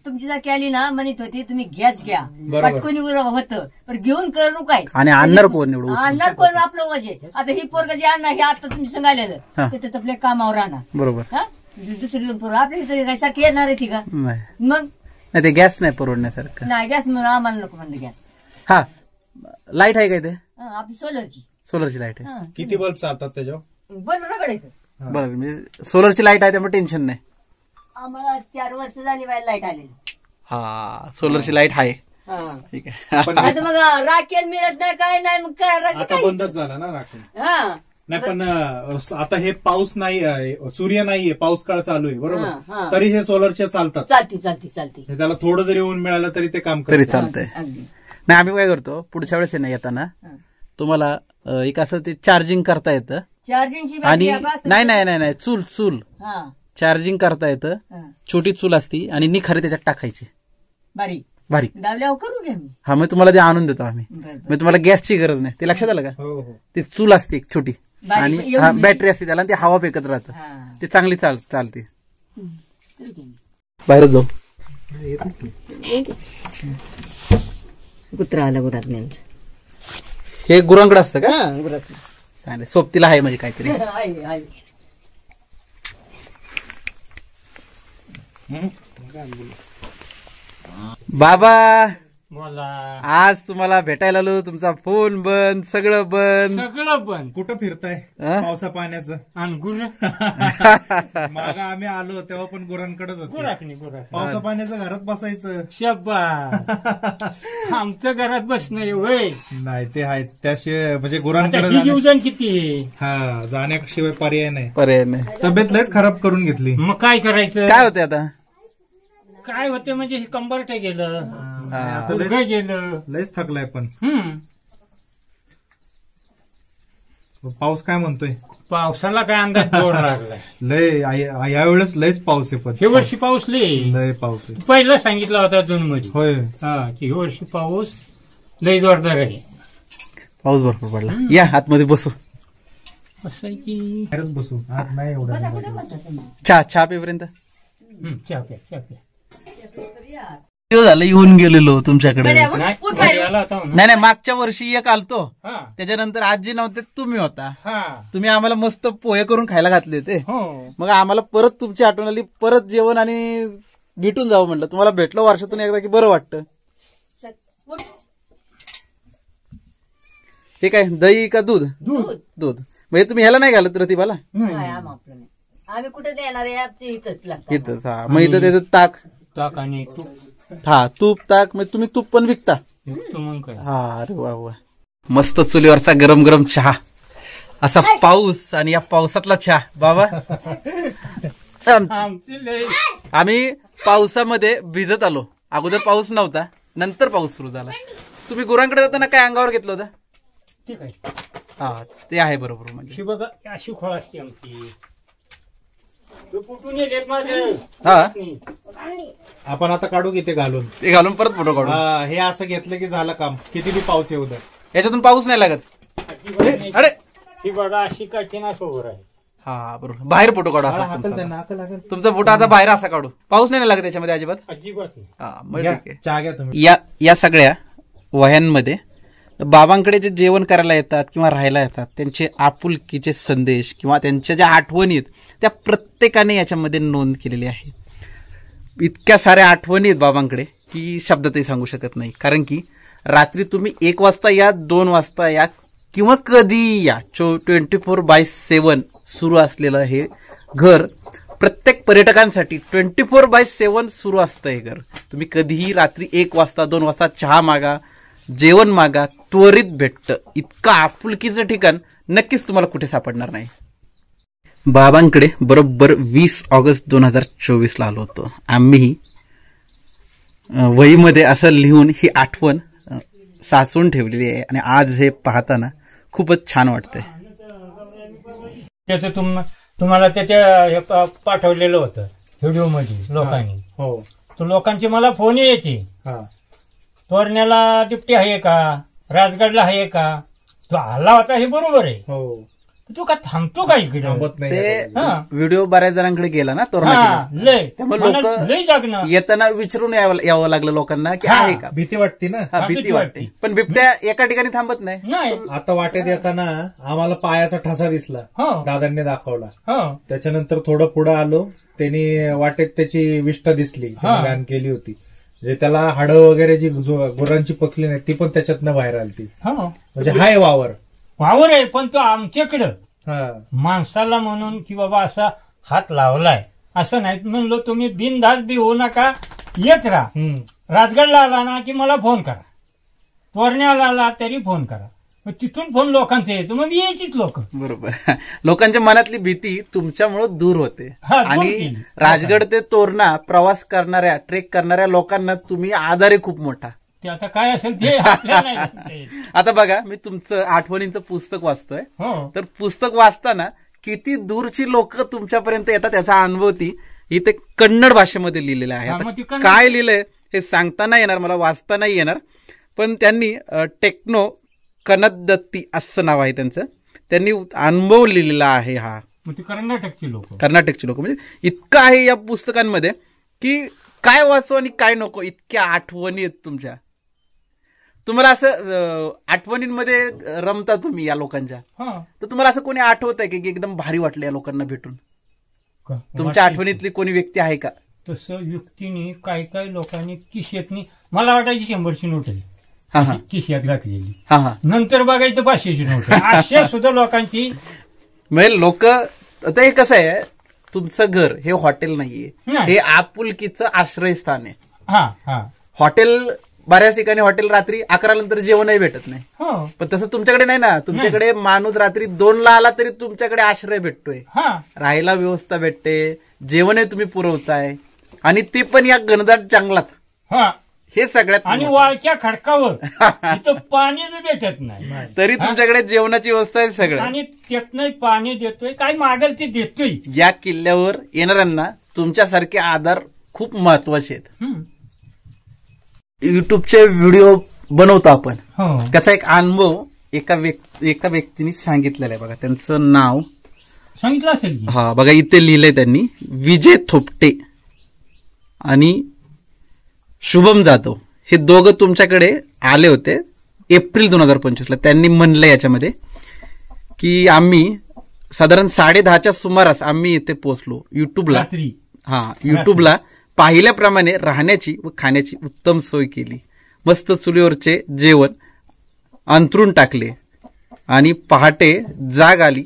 [SPEAKER 5] तुमची जागी आली ना म्हणत होती तुम्ही गॅस घ्या,
[SPEAKER 2] बरोबर.
[SPEAKER 5] पटकन होतं पण घेऊन करू काय.
[SPEAKER 1] आणि आणणार कोण निवडून?
[SPEAKER 5] आणणार कोण आपलं वजे. आता ही पोरग जे आणणार हे आता तुम्ही सांगायला ते तर आपल्या कामावर राहणार.
[SPEAKER 1] बरोबर.
[SPEAKER 5] हा दुसरी दोन पोरं आपल्या इथे काय सारखी येणार आहे ती का.
[SPEAKER 1] नाही
[SPEAKER 5] मग
[SPEAKER 1] नाही, ते गॅस नाही परवडण्यासारखं.
[SPEAKER 5] नाही गॅस म्हणून आम्हाला नको म्हणलं गॅस.
[SPEAKER 1] हा लाईट आहे काय ते?
[SPEAKER 5] आपली सोलरची.
[SPEAKER 1] सोलरची लाईट आहे.
[SPEAKER 2] किती बल्ब चालतात त्याच्यावर?
[SPEAKER 5] बरं रगडायचं.
[SPEAKER 1] बरोबर. म्हणजे सोलरची लाईट आहे त्यामुळे टेन्शन नाही.
[SPEAKER 5] आम्हाला 4 वर्ष झाली बाहेर लाईट आलेली.
[SPEAKER 1] हा सोलरची लाईट आहे. ठीक आहे.
[SPEAKER 2] पण
[SPEAKER 5] आता मग राखेल मिळत नाही काय नाही मग करायचं
[SPEAKER 2] आता
[SPEAKER 5] काय.
[SPEAKER 2] बंदच झाला ना राखून.
[SPEAKER 5] हा
[SPEAKER 2] नाही पण आता हे पाऊस नाही, सूर्य नाहीये, पाऊस काळ चालू आहे
[SPEAKER 5] हा.
[SPEAKER 2] बरोबर. तरी हे सोलरचे चालतात.
[SPEAKER 5] चालती.
[SPEAKER 2] हे त्याला थोडं जरी ऊन मिळालं तरी ते काम
[SPEAKER 1] तरी
[SPEAKER 2] करतात.
[SPEAKER 1] चालतंय.
[SPEAKER 5] अगदी.
[SPEAKER 1] नाही आम्ही काय करतो, पुढच्या वेळेस आहे ना येताना तुम्हाला एक असं ते चार्जिंग करता येतं.
[SPEAKER 5] चार्जिंगची
[SPEAKER 1] आणि
[SPEAKER 5] बॅटरी
[SPEAKER 1] नाही नाही नाही नाही चूल
[SPEAKER 5] हा
[SPEAKER 1] चार्जिंग करता येतं. छोटी चूल असती आणि निखारे त्याच्यात टाकायची बारीक.
[SPEAKER 5] दावल्यावर करू घ्या मी.
[SPEAKER 1] हा मग तुम्हाला ते आणून देतो आम्ही.
[SPEAKER 5] बरं.
[SPEAKER 1] मग तुम्हाला गॅसची गरज नाही. ते लक्षात आलं का?
[SPEAKER 2] हो हो.
[SPEAKER 1] ती चूल असते एक छोटी
[SPEAKER 5] बारीक,
[SPEAKER 1] आणि
[SPEAKER 5] एवढी.
[SPEAKER 1] बॅटरी असते त्याला, आणि ती हवा फेकत राहतं.
[SPEAKER 5] हा.
[SPEAKER 1] ते चांगली चालते.
[SPEAKER 5] करू घ्या मी.
[SPEAKER 1] बाहेर जाऊ.
[SPEAKER 5] कुत्रा आला गुरात नाही.
[SPEAKER 1] हे गुरांकडे असतं का?
[SPEAKER 5] गुरात
[SPEAKER 1] चांगलं सोबतीला आहे म्हणजे काहीतरी.
[SPEAKER 5] आहे.
[SPEAKER 1] बाबा
[SPEAKER 6] बोला.
[SPEAKER 1] आज तुम्हाला भेटायला आलो, तुमचा फोन बंद, सगळं बंद.
[SPEAKER 6] सगळं पण
[SPEAKER 2] कुठं फिरताय
[SPEAKER 1] हा?
[SPEAKER 2] पावसा पाण्याचं?
[SPEAKER 6] आणि गुर
[SPEAKER 2] मागं आम्ही आलो तेव्हा पण गुरांकडेच होतो.
[SPEAKER 6] गुराकणी
[SPEAKER 2] पावसा पाण्याचं घरात बसायचं.
[SPEAKER 6] शब्बा आमच्या घरात बसणं होय.
[SPEAKER 2] नाही ते आहे त्याशिवाय म्हणजे
[SPEAKER 6] आता
[SPEAKER 2] गुरांकडे
[SPEAKER 6] ही जीवदान किती.
[SPEAKER 2] हा जाण्याशिवाय पर्याय नाही.
[SPEAKER 1] पर्याय नाही.
[SPEAKER 2] तब्येत लयच खराब करून घेतली.
[SPEAKER 6] मग काय करायचं.
[SPEAKER 1] काय होते आता?
[SPEAKER 6] काय होते म्हणजे हे कंबरट गेलं,
[SPEAKER 2] आता
[SPEAKER 6] गुडघं गेलं.
[SPEAKER 2] लयच थकलाय. पण पाऊस काय म्हणतोय?
[SPEAKER 6] पावसाला काय अंदाज जोर लागलाय.
[SPEAKER 2] लय यावेळेस लयच पाऊस आहे. पण
[SPEAKER 6] हे वर्षी पाऊस
[SPEAKER 2] लय पाऊस आहे.
[SPEAKER 6] पहिला सांगितला होता जून मध्ये.
[SPEAKER 2] होय
[SPEAKER 6] की हे वर्षी पाऊस लय जोरदार आहे.
[SPEAKER 1] पाऊस भरपूर पडला. या आतमध्ये बसू.
[SPEAKER 6] असं आहे की
[SPEAKER 2] बाहेरच बसू. आज नाही एवढं.
[SPEAKER 1] चहा पेपर्यंत
[SPEAKER 6] चहा प्या.
[SPEAKER 1] झालं येऊन गेलेलो तुमच्याकडे.
[SPEAKER 6] नाही, घरी आला होता म्हणून.
[SPEAKER 1] नाही मागच्या वर्षी एक आलतो,
[SPEAKER 6] हा
[SPEAKER 1] त्याच्यानंतर आजी नव्हते, तुम्ही होता.
[SPEAKER 6] हा
[SPEAKER 1] तुम्ही आम्हाला मस्त पोहे करून खायला घातले होते.
[SPEAKER 6] हो.
[SPEAKER 1] मग आम्हाला परत तुमची आठवण आली, परत जेवण आणि भेटून जावं म्हटलं. तुम्हाला भेटलं वर्षातून एकदा की बरं वाटतं. हे काय दही का दूध? दूध. म्हणजे तुम्ही ह्याला नाही घालत रतिबाला?
[SPEAKER 5] आम्ही कुठे देणार आहे आमच्या इथंच लागतं.
[SPEAKER 1] इथंच. हा मग इथं त्याचं ताक.
[SPEAKER 6] ताक आणि तूप.
[SPEAKER 1] हा तूप ताक. म्हणजे तुम्ही तूप पण विकता?
[SPEAKER 6] मग काय.
[SPEAKER 1] हा अरे वा वा. मस्त चुलीवरचा गरम गरम चहा, असा पाऊस आणि या पावसातला चहा. बाबा
[SPEAKER 6] आमची लय
[SPEAKER 1] आम्ही पावसामध्ये भिजत आलो. अगोदर पाऊस नव्हता, नंतर पाऊस सुरू झाला. तुम्ही गुरांकडे जाताना काय अंगावर घेतलं होतं?
[SPEAKER 6] ठीक आहे.
[SPEAKER 1] हा ते आहे बरोबर. म्हणजे
[SPEAKER 6] ही बघा अशी खोळ असते आमची. फुटून येत माझं.
[SPEAKER 1] हा
[SPEAKER 2] आपण आता काढू की ते घालून.
[SPEAKER 1] ते घालून परत फोटो काढू.
[SPEAKER 2] हा, हे असं घेतलं की झालं काम. किती बी पाऊस येऊ द्या.
[SPEAKER 1] याच्यातून पाऊस नाही लागत. अरे
[SPEAKER 6] ही बघा अशी कठीण सोबर आहे.
[SPEAKER 1] हा बरोबर. बाहेर फोटो काढू आता
[SPEAKER 2] हाकल
[SPEAKER 1] तुमचा.
[SPEAKER 2] त्यांना, हाकल, हाकल.
[SPEAKER 1] तुमचा फोटो आता बाहेर असा काढू. पाऊस नाही लागत त्याच्यामध्ये अजिबात.
[SPEAKER 6] अजिबात नाही.
[SPEAKER 1] हा मग
[SPEAKER 2] घ्या,
[SPEAKER 1] ठीक आहे.
[SPEAKER 2] चहा घ्या तुम्ही.
[SPEAKER 1] या सगळ्या वह्यांमध्ये बाबांकडे जे जेवण करायला येतात किंवा राहायला येतात त्यांचे आपुलकीचे संदेश किंवा त्यांच्या ज्या आठवणी आहेत त्या प्रत्येकाने याच्यामध्ये नोंद केलेली आहे. इतक्या साऱ्या आठवणी आहेत बाबांकडे की शब्दातही सांगू शकत नाही. कारण की रात्री तुम्ही 1 वाजता या, 2 वाजता या किंवा कधी या, 24/7 सुरू असलेलं हे घर प्रत्येक पर्यटकांसाठी 24/7 सुरू असतं. हे घर तुम्ही कधीही रात्री 1 वाजता 2 वाजता चहा मागा, जेवण मागा, त्वरित भेटतं. इतकं आपुलकीचं ठिकाण नक्कीच तुम्हाला कुठे सापडणार नाही. बाबांकडे बरोबर 20 ऑगस्ट 2024 आलो होतो. आम्ही वहीमध्ये असं लिहून ही आठवण साचवून ठेवलेली आहे आणि आज हे पाहताना खूपच छान वाटतंय.
[SPEAKER 6] त्याचं तुम्हाला त्याच्या पाठवलेलं होतं व्हिडिओ मध्ये लोकांनी.
[SPEAKER 2] हो.
[SPEAKER 6] तो लोकांची मला फोन यायची.
[SPEAKER 2] हा.
[SPEAKER 6] तोरण्याला डिप्टी आहे का, राजगडला आहे का, तो आला होता हे बरोबर आहे.
[SPEAKER 2] हो.
[SPEAKER 6] तू का थांबतो का इकडे.
[SPEAKER 2] थांबत नाही.
[SPEAKER 1] ते
[SPEAKER 6] हा.
[SPEAKER 1] व्हिडिओ बऱ्याच जणांकडे गेला ना
[SPEAKER 6] हा,
[SPEAKER 1] तोरणा.
[SPEAKER 6] लय
[SPEAKER 1] त्यामुळे
[SPEAKER 6] मनात
[SPEAKER 1] लोक
[SPEAKER 6] लय जागणं.
[SPEAKER 1] येताना विचारून यावं लागलं लोकांना की
[SPEAKER 6] हा.
[SPEAKER 1] आहे का.
[SPEAKER 2] भीती वाटते ना.
[SPEAKER 1] हा, भीती वाटते. पण बिबट्या एका ठिकाणी थांबत नाही.
[SPEAKER 6] नाही.
[SPEAKER 2] आता वाटेत येताना आम्हाला पायाचा ठसा दिसला.
[SPEAKER 6] हो.
[SPEAKER 2] दादांनी दाखवला.
[SPEAKER 6] हो.
[SPEAKER 2] त्याच्यानंतर थोडं पुढं आलो, त्यांनी वाटेत त्याची विष्ठ दिसली,
[SPEAKER 6] हा.
[SPEAKER 2] गान केली होती. म्हणजे त्याला हाडं वगैरे जी गुरांची पचली नाही ती पण त्याच्यातनं बाहेर आली.
[SPEAKER 6] हो.
[SPEAKER 2] म्हणजे हाय वावर.
[SPEAKER 6] वावर आहे पण तो आमच्याकडं
[SPEAKER 2] हा.
[SPEAKER 6] माणसाला म्हणून की बाबा असा हात लावलाय असं नाही. म्हणलो तुम्ही बिनधास्त बी होऊ नका, येत राहा.
[SPEAKER 2] हम्म.
[SPEAKER 6] राजगडला आला ना की मला फोन करा, तोरण्याला आला तरी फोन करा. मग तिथून फोन लोकांचं येतो, मग यायचीच लोक.
[SPEAKER 1] बरोबर. लोकांच्या मनातली भीती तुमच्यामुळे दूर होते.
[SPEAKER 6] हा, दूर
[SPEAKER 1] आणि
[SPEAKER 6] केली.
[SPEAKER 1] राजगड ते तोरणा प्रवास करणाऱ्या, ट्रेक करणाऱ्या लोकांना तुम्ही आधार आहे खूप मोठा.
[SPEAKER 6] ते आता काय असेल ते आपल्याला नाही सांगता येत.
[SPEAKER 1] आता बघा, मी तुमचं आठवणींचं पुस्तक वाचतोय.
[SPEAKER 6] हो.
[SPEAKER 1] तर पुस्तक वाचताना किती दूरची लोक तुमच्यापर्यंत येतात याचा अनुभव ती इथे कन्नड भाषेमध्ये लिहिलेला आहे.
[SPEAKER 6] हा,
[SPEAKER 1] आता
[SPEAKER 6] मग ती कन्नड-
[SPEAKER 1] काय लिहिलंय हे सांगता नाही येणार, मला वाचता नाही येणार. पण त्यांनी टेक्नो कनदत्ती असं नाव आहे त्यांचं. त्यांनी अनुभव लिहिलेला आहे हा.
[SPEAKER 6] मग ते कर्नाटकची लोक.
[SPEAKER 1] कर्नाटकची लोक. म्हणजे इतकं आहे या पुस्तकांमध्ये की काय वाचू आणि काय नको, इतक्या आठवणी आहेत तुमच्या. तुम्हाला असं आठवणींमध्ये रमता तुम्ही या लोकांच्या.
[SPEAKER 6] हा.
[SPEAKER 1] तर तुम्हाला असं कोणी आठवत आहे की एकदम भारी वाटलं या लोकांना भेटून.
[SPEAKER 6] का?
[SPEAKER 1] तुमच्या आठवणीतली कोणी व्यक्ती आहे का.
[SPEAKER 6] तसं युक्तीने काही लोकांनी किशेतनी, मला वाटायची 100ची नोट आहे
[SPEAKER 1] हा हा
[SPEAKER 6] किशात घातलेली.
[SPEAKER 1] हा हा.
[SPEAKER 6] नंतर बघायचं 500ची नोट आहे. अशा सुद्धा लोकांची.
[SPEAKER 1] म्हणजे लोक आता हे कसं आहे, तुमचं घर हे हॉटेल नाहीये,
[SPEAKER 6] नाही.
[SPEAKER 1] हे आपुलकीचं आश्रयस्थान आहे.
[SPEAKER 6] हा हा.
[SPEAKER 1] हॉटेल बऱ्याच ठिकाणी हॉटेल रात्री 11 नंतर जेवणही भेटत नाही.
[SPEAKER 6] हो.
[SPEAKER 1] पण तसं तुमच्याकडे नाही ना. तुमच्याकडे माणूस रात्री 2ला आला तरी तुमच्याकडे आश्रय भेटतोय,
[SPEAKER 6] हा.
[SPEAKER 1] राहायला व्यवस्था भेटते, जेवणही तुम्ही पुरवताय आणि ते पण या घनदाट जंगलात.
[SPEAKER 6] हा.
[SPEAKER 1] हे सगळ्यात
[SPEAKER 6] आणि
[SPEAKER 1] मोठं.
[SPEAKER 6] वाळक्या खडकावर इथं पाणी बी भेटत नाही,
[SPEAKER 1] तरी तुमच्याकडे जेवणाची व्यवस्था आहे सगळं.
[SPEAKER 6] आणि त्यातनं पाणी देतोय, काय मागेल ते देतोय.
[SPEAKER 1] या किल्ल्यावर येणाऱ्यांना तुमच्यासारखे आधार खूप महत्वाचे आहेत.
[SPEAKER 6] हम्म.
[SPEAKER 1] युट्यूबचे व्हिडिओ बनवतो आपण,
[SPEAKER 6] हो.
[SPEAKER 1] त्याचा एक अनुभव एका व्यक्तीने सांगितलेला आहे. बघा त्यांचं नाव
[SPEAKER 6] सांगितलं असेल की.
[SPEAKER 1] हा बघा इथे लिहिलंय त्यांनी, विजय थोपटे आणि शुभम जाधव हे दोघं तुमच्याकडे आले होते एप्रिल 2025ला. त्यांनी म्हणलं याच्यामध्ये की आम्ही साधारण 10:30च्या सुमारास आम्ही इथे पोहोचलो. युट्यूबला
[SPEAKER 6] रात्री.
[SPEAKER 1] युट्यूबला पाहिल्याप्रमाणे राहण्याची व खाण्याची उत्तम सोय केली. मस्त चुलीवरचे जेवण अंथरून टाकले आणि पहाटे जाग आली.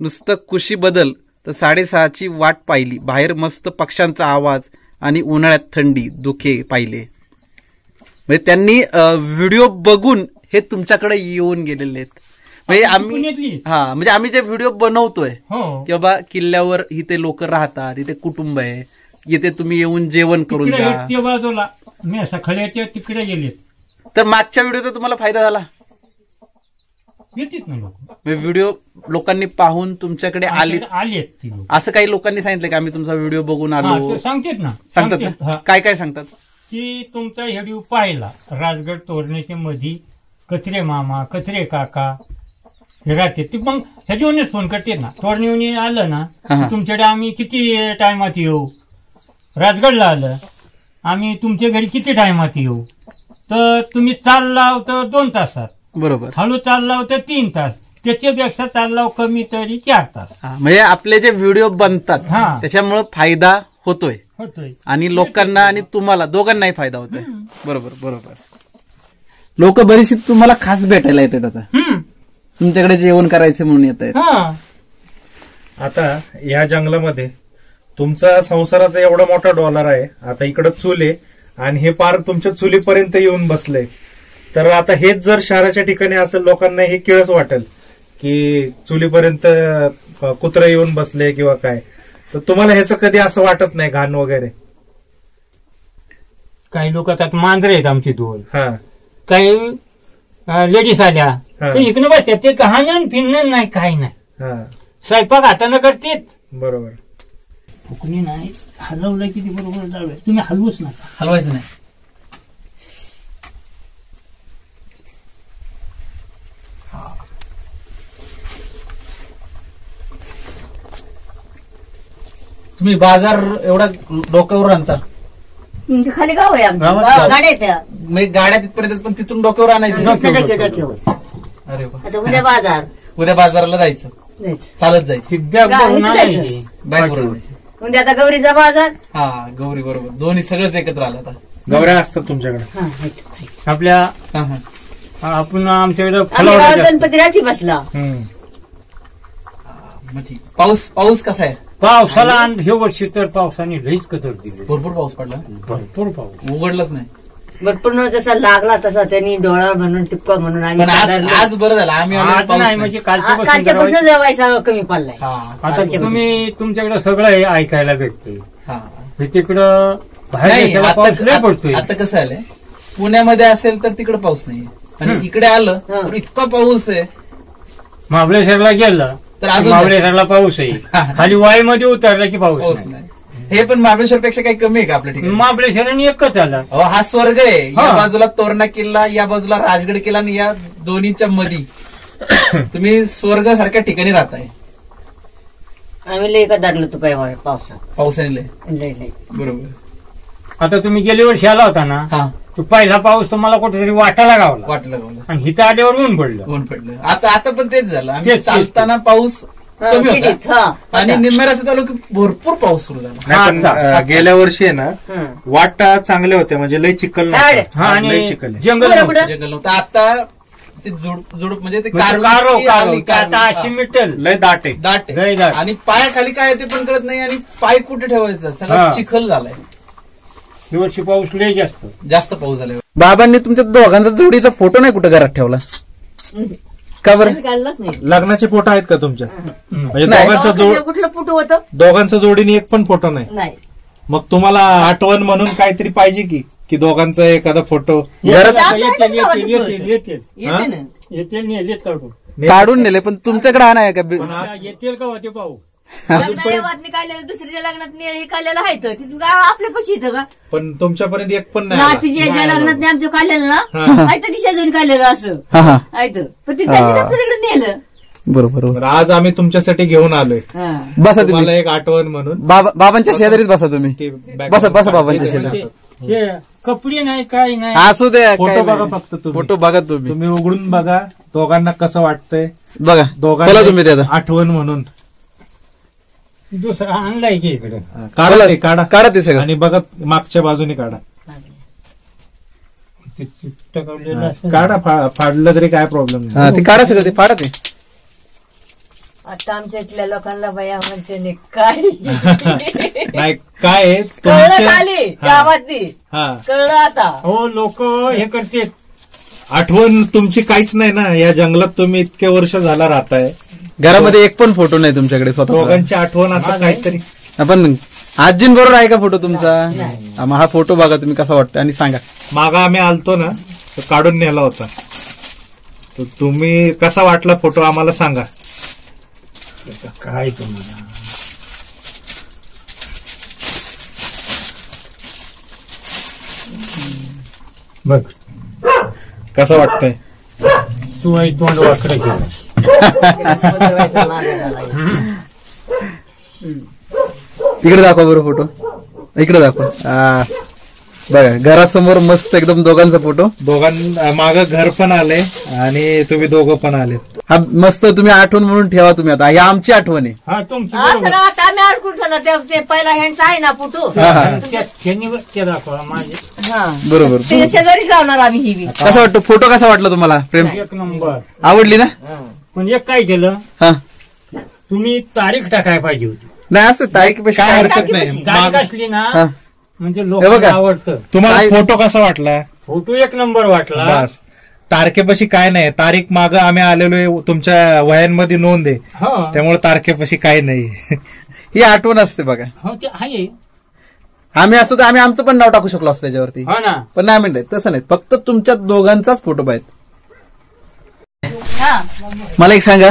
[SPEAKER 1] नुसतं कुशी बदल तर 6:30ची वाट पाहिली. बाहेर मस्त पक्ष्यांचा आवाज आणि उन्हाळ्यात थंडी धुके पाहिले. म्हणजे त्यांनी व्हिडिओ बघून हे तुमच्याकडे येऊन गेलेले आहेत. म्हणजे म्हणजे आम्ही जे व्हिडिओ बनवतोय
[SPEAKER 6] हो.
[SPEAKER 1] की बाबा किल्ल्यावर इथे लोक राहतात, इथे कुटुंब आहे, इथे तुम्ही येऊन जेवण करून
[SPEAKER 6] तिकडे
[SPEAKER 1] जा.
[SPEAKER 6] त्या बाजूला मी सखळ्याच्या तिकडे गेले.
[SPEAKER 1] तर मागच्या व्हिडिओचा तुम्हाला फायदा झाला.
[SPEAKER 6] येतात ना लोक,
[SPEAKER 1] व्हिडिओ लोकांनी पाहून तुमच्याकडे आले
[SPEAKER 6] आलेत ती लोक.
[SPEAKER 1] असं काही लोकांनी सांगितलं की आम्ही तुमचा व्हिडिओ बघून
[SPEAKER 6] हा,
[SPEAKER 1] आलो?
[SPEAKER 6] ते सांगतात ना,
[SPEAKER 1] सांगतात
[SPEAKER 6] सांगतात,
[SPEAKER 1] ना?
[SPEAKER 6] हा.
[SPEAKER 1] काय काय सांगतात?
[SPEAKER 6] की तुमचा व्हिडिओ पाहिला, राजगड तोरण्याच्या मध्ये कचरे मामा, कचरे काका हे राहते, ती मग ह्याच्यावरूनच फोन करते ना. तोरणीवरून आलं ना
[SPEAKER 1] हा.
[SPEAKER 6] की तुमच्याकडे आम्ही किती टायमात येऊ, राजगडला आलं आम्ही तुमच्या घरी किती टायमात येऊ, तर तुम्ही चाललाव तर 2 तासात,
[SPEAKER 1] बरोबर.
[SPEAKER 6] हळू चाललाव तर 3 तास, त्याच्यापेक्षा चाललाव कमी तरी 4 तास
[SPEAKER 1] हा, म्हणजे आपले जे व्हिडिओ बनतात
[SPEAKER 6] हा.
[SPEAKER 1] त्याच्यामुळे फायदा होतोय
[SPEAKER 6] होतोय.
[SPEAKER 1] आणि लोकांना आणि तुम्हाला दोघांनाही फायदा होतोय. बरोबर बरोबर. लोक बरीचशी तुम्हाला खास भेटायला येतात आता, तुमच्याकडे जेवण करायचं म्हणून येत आहेत.
[SPEAKER 6] हा,
[SPEAKER 2] आता या जंगलामध्ये तुमचा संसाराचा एवढा मोठा डॉलर आहे. आता इकडं चूल आहे आणि हे पार तुमच्या चुलीपर्यंत येऊन बसलंय. तर आता हेच जर शहराच्या ठिकाणी असेल, लोकांना हे किळस वाटेल की चुलीपर्यंत कुत्रं येऊन बसले किंवा काय. तर तुम्हाला ह्याचं कधी असं वाटत नाही घाण वगैरे?
[SPEAKER 6] काही लोक आता मांजरे आहेत आमची 2,
[SPEAKER 2] हा
[SPEAKER 6] काही लेडीज आल्या
[SPEAKER 2] हा.
[SPEAKER 6] ते इकडे बसतात, ते गहाणं फिरणं नाही, काही नाही,
[SPEAKER 2] हा
[SPEAKER 6] स्वयंपाक हातानं करतेत.
[SPEAKER 2] बरोबर.
[SPEAKER 6] फुकणी नाही, हलवलं किती बरोबर जावे, तुम्ही हलवूच नका.
[SPEAKER 1] हलवायचं नाही. तुम्ही बाजार एवढा डोक्यावर आणता?
[SPEAKER 5] ते खाली गाव आहे आमचं,
[SPEAKER 1] गावात?
[SPEAKER 5] गाड्या आहेत त्या.
[SPEAKER 1] म्हणजे गाड्या तिथपर्यंत पण तिथून डोक्यावर आणायचं?
[SPEAKER 5] डोक्यावर.
[SPEAKER 1] अरे वा.
[SPEAKER 5] आता उद्या बाजार
[SPEAKER 1] उद्या बाजाराला जायचं,
[SPEAKER 5] जायचं.
[SPEAKER 1] चालत जायचं,
[SPEAKER 6] ती बॅग
[SPEAKER 5] गाडी
[SPEAKER 6] भरून
[SPEAKER 5] जायचं.
[SPEAKER 6] आणायची.
[SPEAKER 1] बॅग भरून आणायची.
[SPEAKER 5] उद्या आता गौरीचा बाजार.
[SPEAKER 1] हा गौरी बरोबर, दोन्ही सगळंच एकत्र आलं आता.
[SPEAKER 2] गवऱ्या असतात तुमच्याकडे?
[SPEAKER 5] हा, आहेत.
[SPEAKER 6] आपल्या
[SPEAKER 1] हा, हा.
[SPEAKER 6] आपण आमच्याकडे
[SPEAKER 5] आमच्या गावात
[SPEAKER 6] फुलावर
[SPEAKER 5] गणपती रात्री बसला.
[SPEAKER 2] हम्म.
[SPEAKER 1] मग ठीक. पाऊस कसा आहे?
[SPEAKER 6] पावसाला हे वर्षी तर पावसाने लईच कदर दिली,
[SPEAKER 1] भरपूर पाऊस पडला,
[SPEAKER 6] भरपूर पाऊस.
[SPEAKER 1] उघडलंच नाही.
[SPEAKER 5] भरपूर जसा लागला तसा त्यांनी डोळा म्हणून टिपका म्हणून आम्ही
[SPEAKER 1] पण आज
[SPEAKER 5] काढलं.
[SPEAKER 1] आज बरं झालं आम्ही आलो,
[SPEAKER 6] आज
[SPEAKER 1] पाऊस
[SPEAKER 6] नाही
[SPEAKER 1] नाही.
[SPEAKER 6] म्हणजे
[SPEAKER 5] कालच्यापासून
[SPEAKER 6] कालच्यापासून
[SPEAKER 5] जेवायचा कमी पडलाय.
[SPEAKER 1] हा,
[SPEAKER 6] आता तुम्ही तुमच्याकडे सगळं हे ऐकायला भेटते.
[SPEAKER 1] हा.
[SPEAKER 6] हे तिकडं बाहेर
[SPEAKER 1] नाही,
[SPEAKER 6] देशाला पाऊस लय पडतोय.
[SPEAKER 1] आता कसं आलंय, पुण्यामध्ये असेल तर तिकडे पाऊस नाहीये आणि इकडे आलं तर इतका पाऊस आहे.
[SPEAKER 6] महाबळेश्वरला गेलं
[SPEAKER 1] तर अजून
[SPEAKER 6] महाबळेश्वरला पाऊस आहे, खाली वाईमध्ये उतरला की
[SPEAKER 1] पाऊस
[SPEAKER 6] पाऊस नाही.
[SPEAKER 1] नाही. हे पण महाबळेश्वर पेक्षा काही कमी आहे का आपल्या ठिकाणी?
[SPEAKER 6] महाबळेश्वराने एकच आला.
[SPEAKER 1] अहो, हा स्वर्ग आहे. या
[SPEAKER 6] हा.
[SPEAKER 1] बाजूला तोरणा किल्ला, या बाजूला राजगड किल्ला आणि या दोन्हीच्या मध्ये तुम्ही स्वर्ग सारख्या ठिकाणी राहताय.
[SPEAKER 5] आम्ही लय कदारलो तो पावसात.
[SPEAKER 1] पावसाने लय.
[SPEAKER 5] लय लय.
[SPEAKER 1] बरोबर.
[SPEAKER 6] आता तुम्ही गेल्या वर्षी आला होता ना,
[SPEAKER 1] हा,
[SPEAKER 6] तो पहिला पाऊस तुम्हाला कुठेतरी वाटायला गावला
[SPEAKER 1] वाटलं गावलं,
[SPEAKER 6] आणि हिथं आल्यावर ऊन पडलं.
[SPEAKER 1] ऊन पडलं. आता पण तेच झालं. आम्ही
[SPEAKER 6] तेच.
[SPEAKER 1] चालताना पाऊस
[SPEAKER 5] हा,
[SPEAKER 1] कमी
[SPEAKER 5] कितीत,
[SPEAKER 1] होता
[SPEAKER 5] हा.
[SPEAKER 1] आणि निम्म्या रस्त्यात आलो की भरपूर पाऊस सुरू झाला.
[SPEAKER 2] नाही पण
[SPEAKER 6] आता.
[SPEAKER 2] गेल्या वर्षी आहे ना
[SPEAKER 5] हा.
[SPEAKER 2] वाटा चांगले होते, म्हणजे लय चिखल
[SPEAKER 5] हाड.
[SPEAKER 2] नव्हता.
[SPEAKER 6] हा,
[SPEAKER 2] आज लय
[SPEAKER 6] आणि
[SPEAKER 2] चिखल आहे.
[SPEAKER 6] जंगल
[SPEAKER 5] बरं,
[SPEAKER 6] नव्हतं.
[SPEAKER 5] कुठं?
[SPEAKER 1] जंगल नव्हतं. आता ते जुडूप म्हणजे ते
[SPEAKER 6] म्हणजे
[SPEAKER 1] कारवी आली,
[SPEAKER 6] कारो
[SPEAKER 1] कारवी.
[SPEAKER 6] आता अशी मिटल
[SPEAKER 2] लय दाट आहे.
[SPEAKER 1] दाट आहे.
[SPEAKER 6] लय दाट.
[SPEAKER 1] आणि पायाखाली काय आहे ते पण कळत नाही आणि पाय कुठे ठेवायचा, सगळं
[SPEAKER 6] हा.
[SPEAKER 1] चिखल झालाय.
[SPEAKER 6] ही वर्षी पाऊस लय जास्त.
[SPEAKER 1] जास्त पाऊस झालाय. बाबांनी तुमच्या दोघांचा जोडीचा फोटो नाही कुठे घरात ठेवला का बरं?
[SPEAKER 5] आम्ही काढलाच नाही.
[SPEAKER 2] लग्नाचे फोटो आहेत का तुमच्या? म्हणजे
[SPEAKER 1] नाही.
[SPEAKER 2] दोघांचा
[SPEAKER 5] गावात कुठलं फोटो होतं?
[SPEAKER 2] दोघांचा जोडीने एक पण फोटो नाही.
[SPEAKER 5] नाही.
[SPEAKER 2] मग तुम्हाला आठवण म्हणून काहीतरी पाहिजे की दोघांचा एखादा फोटो
[SPEAKER 1] घरात
[SPEAKER 5] येतील येते ना.
[SPEAKER 6] येतील नेलेत काढून.
[SPEAKER 1] काढून नेले, पण तुमच्याकडे हा नाही का?
[SPEAKER 6] येतील का होते पाहू.
[SPEAKER 5] लग्नाच्या वाटणी काढलेलं दुसऱ्याच्या लग्नात हे काढलेलं आहे तर तिथं काय आपल्या पैसे येतं का?
[SPEAKER 2] पण तुमच्यापर्यंत एक पण नाही
[SPEAKER 5] ना
[SPEAKER 2] आला.
[SPEAKER 5] तिच्या ज्या लग्नात नाही आमचं काढलेलं ना आहे तर किशा जाऊन काढलेलं असं
[SPEAKER 1] हा हा,
[SPEAKER 5] आहे तर. पण ते त्यांनी आपल्याकडे नेलं.
[SPEAKER 1] बरोबर बरोबर.
[SPEAKER 2] तर आज आम्ही तुमच्यासाठी घेऊन आलोय,
[SPEAKER 5] हा.
[SPEAKER 1] बसा
[SPEAKER 2] तुम्हाला
[SPEAKER 1] तुम्ही.
[SPEAKER 2] एक आठवण म्हणून.
[SPEAKER 1] बाबांच्या शेजारीच बसा तुम्ही.
[SPEAKER 2] ते
[SPEAKER 1] बसा बसा बाबांच्या शेजारी.
[SPEAKER 6] हे कपडे नाही काय नाही.
[SPEAKER 1] असू द्या,
[SPEAKER 2] फोटो
[SPEAKER 1] काय
[SPEAKER 2] बघा
[SPEAKER 1] नाही.
[SPEAKER 2] फक्त तुम्ही.
[SPEAKER 1] फोटो बघा तुम्ही.
[SPEAKER 2] तुम्ही उघडून बघा दोघांना कसं वाटतंय.
[SPEAKER 1] बघा बोला
[SPEAKER 2] दोघांना
[SPEAKER 1] तुम्ही ते आता.
[SPEAKER 2] आठवण म्हणून
[SPEAKER 6] दुसरा आणलाय की इकडे.
[SPEAKER 2] काढा ते, काढा
[SPEAKER 1] काढा ते सगळं.
[SPEAKER 2] आणि बघा मागच्या बाजूने काढा.
[SPEAKER 6] ते चिकटवलेलं असं.
[SPEAKER 2] काढा फाडलं तरी काय प्रॉब्लेम नाही.
[SPEAKER 1] हा, ते काढा सगळं, ते फाडा ते.
[SPEAKER 5] आता आमच्या इथल्या लोकांना बाया म्हणते ने काय
[SPEAKER 2] नाही काय आहे,
[SPEAKER 5] कळलं
[SPEAKER 2] तुमच्या
[SPEAKER 5] खाली
[SPEAKER 2] हा,
[SPEAKER 5] गावातली
[SPEAKER 2] हा.
[SPEAKER 5] कळलं आता.
[SPEAKER 6] हो लोक हे करते.
[SPEAKER 2] आठवण तुमची काहीच नाही ना. या जंगलात तुम्ही इतके वर्ष झाला राहताय,
[SPEAKER 1] घरामध्ये एक पण फोटो नाही तुमच्याकडे स्वतः.
[SPEAKER 2] दोघांची आठवण असं
[SPEAKER 6] माझं
[SPEAKER 2] काहीतरी.
[SPEAKER 1] आपण आजींबरोबर आहे का फोटो तुमचा? हा, मग हा फोटो बघा तुम्ही कसा वाटतो आणि सांगा.
[SPEAKER 2] मागा आम्ही आलतो ना तर काढून नेला होता. तर तुम्ही कसा वाटला फोटो आम्हाला सांगा.
[SPEAKER 6] आता काय तुम्हाला बघ
[SPEAKER 2] कसा वाटतंय.
[SPEAKER 6] तू आई तोंड वाकडं केलं.
[SPEAKER 1] इकडे दाखवा बरं फोटो, इकडे दाखवा. बघा घरासमोर मस्त एकदम दोघांचा फोटो.
[SPEAKER 2] माग घर पण आले आणि तुम्ही दोघं पण आलेत.
[SPEAKER 1] हा मस्त तुम्ही आठवण म्हणून ठेवा तुम्ही. आता ही आमची आठवण आहे.
[SPEAKER 6] हा तुमची
[SPEAKER 5] आम्ही अडकून ठेवलं ते पहिला ह्यांचा आहे ना फोटो
[SPEAKER 6] त्यांनी ते दाखवा माझे.
[SPEAKER 1] बरोबर.
[SPEAKER 5] शेजारीच लावणार आम्ही ही बी.
[SPEAKER 1] कसा वाटतो फोटो, कसा वाटला तुम्हाला प्रेम?
[SPEAKER 6] एक नंबर.
[SPEAKER 1] आवडली ना?
[SPEAKER 6] पण एक काय केलं
[SPEAKER 1] हा
[SPEAKER 6] तुम्ही तारीख टाकायला पाहिजे होती.
[SPEAKER 1] नाही असं तारीख पेक्षा
[SPEAKER 2] काय हरकत नाही.
[SPEAKER 6] तारीख असली ना
[SPEAKER 1] हा.
[SPEAKER 6] म्हणजे
[SPEAKER 1] हे
[SPEAKER 6] लोकांना
[SPEAKER 1] बघा.
[SPEAKER 6] आवडतं.
[SPEAKER 2] तुम्हाला फोटो कसा वाटला?
[SPEAKER 6] फोटो एक नंबर वाटला.
[SPEAKER 2] बस तारखेपाशी काय नाही. तारीख माग आम्ही आलेलो तुमच्या वयांमध्ये नोंद आहे,
[SPEAKER 6] हो
[SPEAKER 2] त्यामुळे तारखेपाशी काय नाही.
[SPEAKER 1] ही आठवण असते बघा.
[SPEAKER 6] हो ते आहे.
[SPEAKER 1] आम्ही असतो तर आम्ही आमचं पण नाव टाकू शकलो असतो त्याच्यावरती,
[SPEAKER 6] हो ना.
[SPEAKER 1] पण नाही म्हणत तसं नाही. फक्त तुमच्या दोघांचाच फोटो पाहिजे. मला एक सांगा,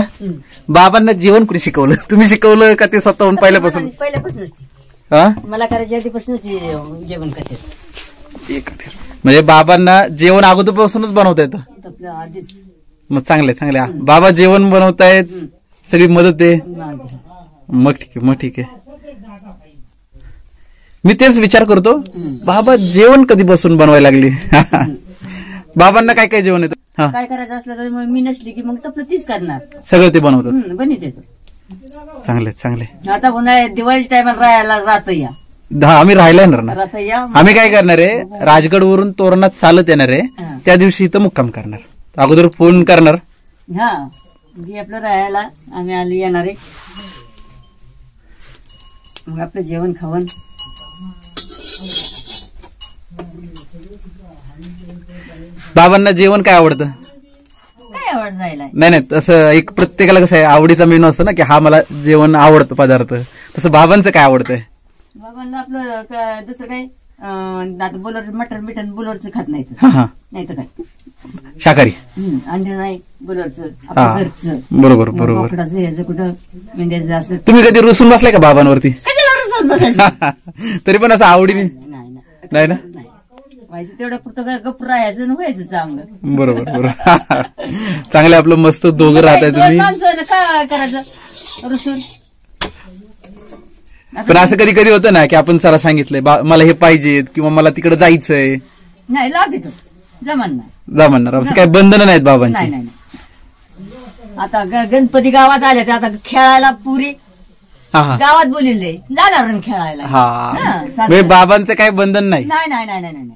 [SPEAKER 1] बाबांना जेवण कुणी शिकवलं? तुम्ही शिकवलं का ते स्वतःहून पहिल्यापासून?
[SPEAKER 5] पहिल्यापासूनच
[SPEAKER 1] हा
[SPEAKER 5] मला करायच्या आधीपासूनच जेवण करते.
[SPEAKER 1] म्हणजे बाबांना जेवण अगोदरपासूनच बनवता येतं.
[SPEAKER 5] आपलं आधीच
[SPEAKER 1] मग चांगले चांगले. बाबा जेवण बनवतायत, सगळी मदत आहे. मग ठीक आहे, मग ठीक आहे. मी तेच विचार करतो, बाबा जेवण कधीपासून बनवायला लागली? बाबांना काय काय जेवण येतं?
[SPEAKER 5] काय करायचं असलं तर मग मी नसली की मग तर तीच करणार.
[SPEAKER 1] सगळं ते बनवतात.
[SPEAKER 5] बनवत येतो.
[SPEAKER 1] चांगले चांगले.
[SPEAKER 5] आता उन्हाळ्यात दिवाळीच्या टायमाला राहायला राहत या
[SPEAKER 1] आम्ही राहायला येणार ना.
[SPEAKER 5] राहत या.
[SPEAKER 1] आम्ही काय करणार आहे, राजगडवरून तोरणात चालत येणार आहे.
[SPEAKER 5] हा.
[SPEAKER 1] त्या दिवशी इथं मुक्काम करणार. अगोदर फोन करणार.
[SPEAKER 5] हा म्हणजे आपलं राहायला आम्ही आली येणार आहे. मग आपलं जेवण खावण.
[SPEAKER 1] बाबांना जेवण काय आवडतं?
[SPEAKER 5] काय आवड राहिला
[SPEAKER 1] नाही नाही, तसं एक प्रत्येकाला कसं आहे, आवडीचा मेनू असतो ना की हा मला जेवण आवडतं पदार्थ. तसं बाबांचं काय आवडतंय?
[SPEAKER 5] बाबांना आपलं दुसरं काय आता बोलर मटन बिटन बोलरचं खात नाही.
[SPEAKER 1] हा हा,
[SPEAKER 5] नाही तर काय
[SPEAKER 1] शाकाहारी.
[SPEAKER 5] अंडे नाही बोलरचं
[SPEAKER 1] हा.
[SPEAKER 5] आपलं घरचं.
[SPEAKER 1] बरोबर बरोबर.
[SPEAKER 5] बोकडाचं ह्याचं कुठं मेंढ्याचं असलं
[SPEAKER 1] तुम्ही कधी रुसून बसलाय का बाबांवरती?
[SPEAKER 5] कशाला रुसून बसायचं?
[SPEAKER 1] तरी पण असं आवडीने
[SPEAKER 5] नाही
[SPEAKER 1] नाही ना?
[SPEAKER 5] नाही व्हायचं तेवढं पुरतं गप्प राहायचं आणि व्हायचं चांगलं.
[SPEAKER 1] बरोबर बरोबर. चांगलं आपलं मस्त दोघं राहताय तुम्ही.
[SPEAKER 5] काय करायचं रुसून?
[SPEAKER 1] पण असं कधी कधी होतं ना की आपण चला सांगितलंय मला हे पाहिजेत किंवा मला तिकडे जायचंय,
[SPEAKER 5] नाही लावते तो जमान नाही.
[SPEAKER 1] जा म्हणणार. असं काही बंधनं नाहीत बाबांची.
[SPEAKER 5] नाही नाही नाही. आता गणपती गावात आले ते आता खेळायला पुरी
[SPEAKER 1] हा हा
[SPEAKER 5] गावात बोलिले जाणार ना खेळायला.
[SPEAKER 1] हा. म्हणजे बाबांचं काही बंधन नाही.
[SPEAKER 5] नाही नाही नाही नाही नाही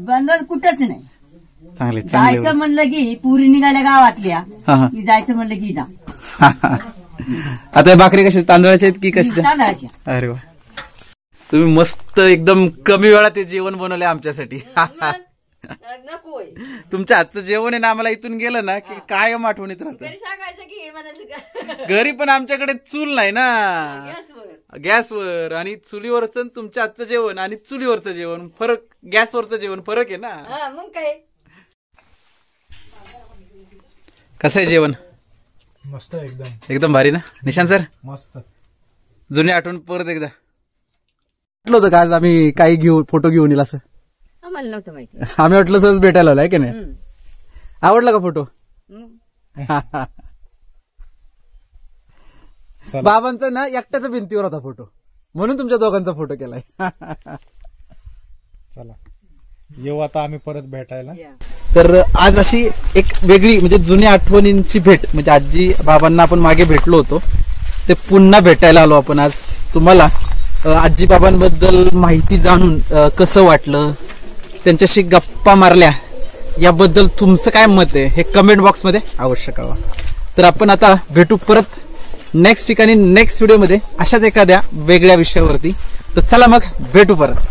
[SPEAKER 5] बंधन कुठंच नाही.
[SPEAKER 1] चांगले चांगले.
[SPEAKER 5] जायचं म्हणलं की पुरी निघाल्या गावातल्या
[SPEAKER 1] हा हा.
[SPEAKER 5] की जायचं म्हणलं की जा.
[SPEAKER 1] आता भाकरी कशी तांदळाची आहेत की कशी?
[SPEAKER 5] तांदळाच्या.
[SPEAKER 1] अरे वा, तुम्ही मस्त एकदम कमी वेळात ते जेवण बनवले आमच्यासाठी.
[SPEAKER 5] नकोय
[SPEAKER 1] तुमच्या हातचं जेवण आहे ना, आम्हाला इथून गेलं ना की कायम आठवणीत राहतं.
[SPEAKER 5] सांगायचं की म्हणायचं
[SPEAKER 1] घरी पण आमच्याकडे चूल नाही ना,
[SPEAKER 5] गॅसवर.
[SPEAKER 1] गॅसवर. आणि चुलीवरचं तुमच्या हातचं जेवण आणि चुलीवरचं जेवण फरक, गॅसवरचं जेवण फरक आहे ना.
[SPEAKER 5] हा मग काय.
[SPEAKER 1] कसं आहे जेवण?
[SPEAKER 2] मस्त एकदम
[SPEAKER 1] एकदम भारी ना निशांत सर?
[SPEAKER 2] मस्त.
[SPEAKER 1] जुनी आठवण परत एकदा. वाटलं होतं का आज आम्ही काही घेऊ, फोटो घेऊन येईल असं?
[SPEAKER 5] आम्हाला नव्हतं माहिती.
[SPEAKER 1] आम्ही वाटलं सहज भेटायला आलोय की नाही? आवडला का फोटो? बाबांचा ना एकट्याचा भिंतीवर होता फोटो, म्हणून तुमच्या दोघांचा फोटो केलाय.
[SPEAKER 2] चला येऊ आता आम्ही परत भेटायला.
[SPEAKER 1] तर आज अशी एक वेगळी म्हणजे जुन्या आठवणींची भेट, म्हणजे आजी बाबांना आपण मागे भेटलो होतो ते पुन्हा भेटायला आलो आपण आज. तुम्हाला आजी बाबांबद्दल माहिती जाणून कसं वाटलं, त्यांच्याशी गप्पा मारल्या याबद्दल तुमचं काय मत आहे हे कमेंट बॉक्समध्ये अवश्य कळवा. तर आपण आता भेटू परत नेक्स्ट ठिकाणी, नेक्स्ट व्हिडिओमध्ये अशाच एखाद्या वेगळ्या विषयावरती. तर चला मग भेटू परत.